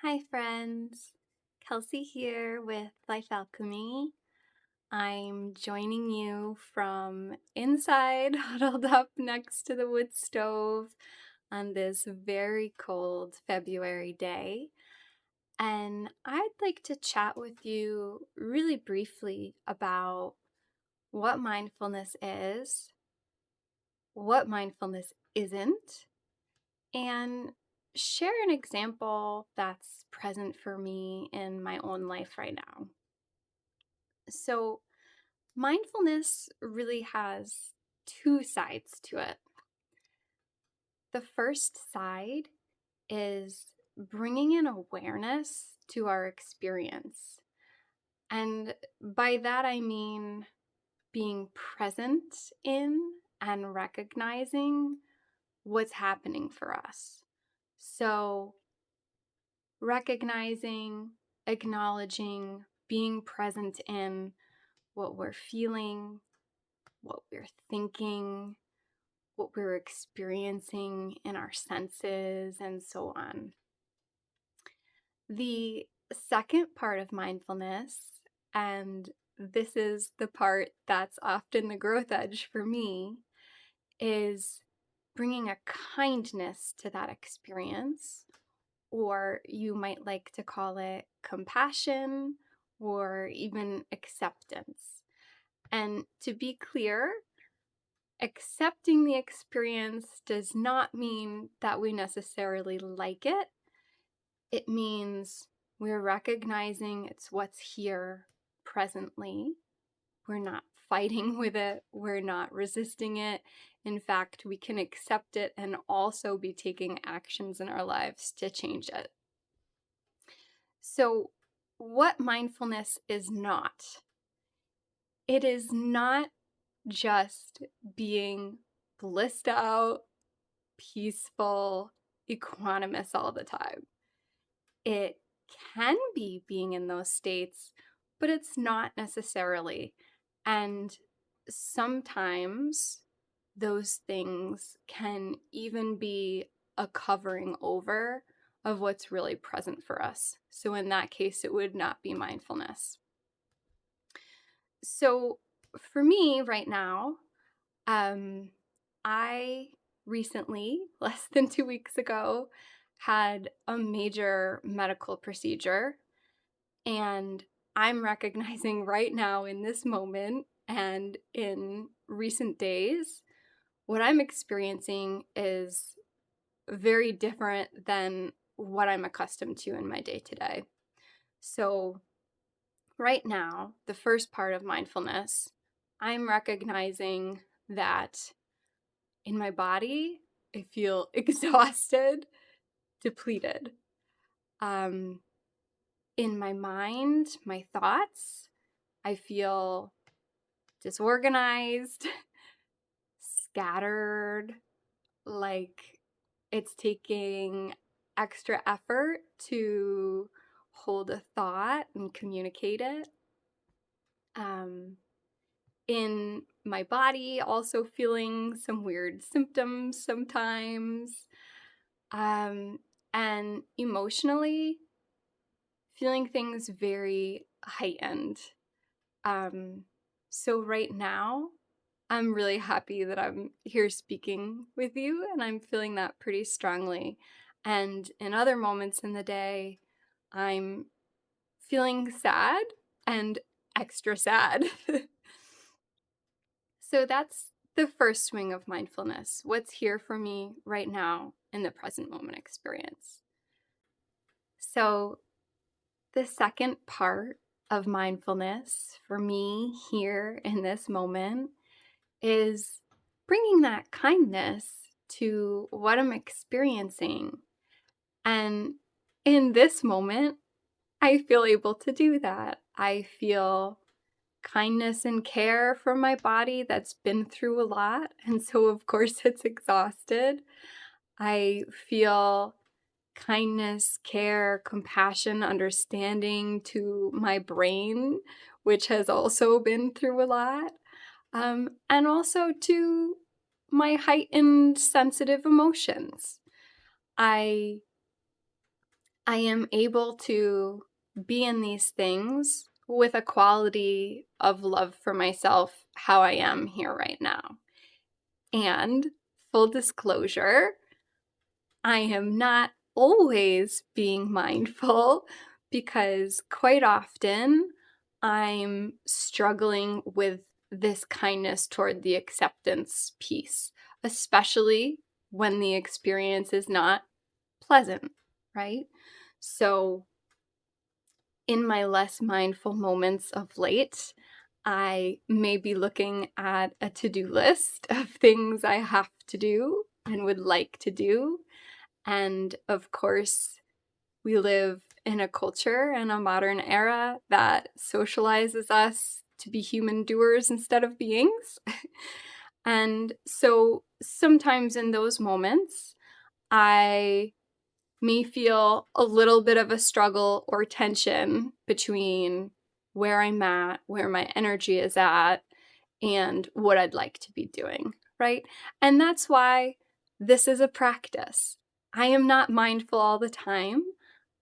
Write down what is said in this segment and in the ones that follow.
Hi, friends. Kelsey here with Life Alchemy. I'm joining you from inside, huddled up next to the wood stove on this very cold February day. And I'd like to chat with you really briefly about what mindfulness is, what mindfulness isn't, and share an example that's present for me in my own life right now. So, mindfulness really has two sides to it. The first side is bringing in awareness to our experience. And by that, I mean being present in and recognizing what's happening for us. So, recognizing, acknowledging, being present in what we're feeling, what we're thinking, what we're experiencing in our senses, and so on. The second part of mindfulness, and this is the part that's often the growth edge for me, is bringing a kindness to that experience, or you might like to call it compassion or even acceptance. And to be clear, accepting the experience does not mean that we necessarily like it. It means we're recognizing it's what's here presently. We're not fighting with it. We're not resisting it. In fact, we can accept it and also be taking actions in our lives to change it. So, what mindfulness is not? It is not just being blissed out, peaceful, equanimous all the time. It can be being in those states, but it's not necessarily. And sometimes those things can even be a covering over of what's really present for us. So in that case, it would not be mindfulness. So for me right now, I recently, less than 2 weeks ago, had a major medical procedure, and I'm recognizing right now in this moment and in recent days, what I'm experiencing is very different than what I'm accustomed to in my day to day. So, right now, the first part of mindfulness, I'm recognizing that in my body, I feel exhausted, depleted. In my mind, my thoughts, I feel disorganized, scattered, like it's taking extra effort to hold a thought and communicate it. In my body, also feeling some weird symptoms sometimes. And emotionally, feeling things very heightened. So right now, I'm really happy that I'm here speaking with you, and I'm feeling that pretty strongly. And in other moments in the day, I'm feeling sad and extra sad. So that's the first swing of mindfulness. What's here for me right now in the present moment experience. So the second part of mindfulness for me here in this moment is bringing that kindness to what I'm experiencing. And in this moment, I feel able to do that. I feel kindness and care for my body that's been through a lot. And so, of course, it's exhausted. I feel kindness, care, compassion, understanding to my brain, which has also been through a lot, and also to my heightened sensitive emotions. I I am able to be in these things with a quality of love for myself, how I am here right now. And full disclosure, I am not always being mindful because quite often I'm struggling with this kindness toward the acceptance piece, especially when the experience is not pleasant, right? So, in my less mindful moments of late, I may be looking at a to-do list of things I have to do and would like to do. And of course, we live in a culture and a modern era that socializes us to be human doers instead of beings. And so sometimes in those moments, I may feel a little bit of a struggle or tension between where I'm at, where my energy is at, and what I'd like to be doing, right? And that's why this is a practice. I am not mindful all the time.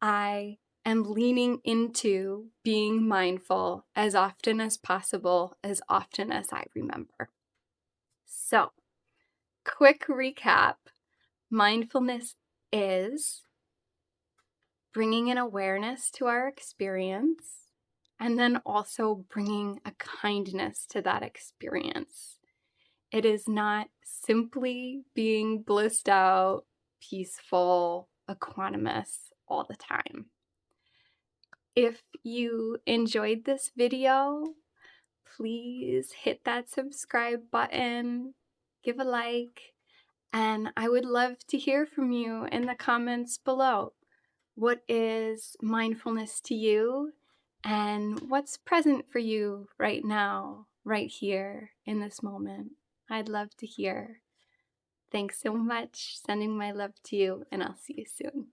I am leaning into being mindful as often as possible, as often as I remember. So, quick recap. Mindfulness is bringing an awareness to our experience, and then also bringing a kindness to that experience. It is not simply being blissed out, peaceful, equanimous all the time. If you enjoyed this video, please hit that subscribe button, give a like, and I would love to hear from you in the comments below. What is mindfulness to you? And what's present for you right now, right here in this moment? I'd love to hear. Thanks so much. Sending my love to you, and I'll see you soon.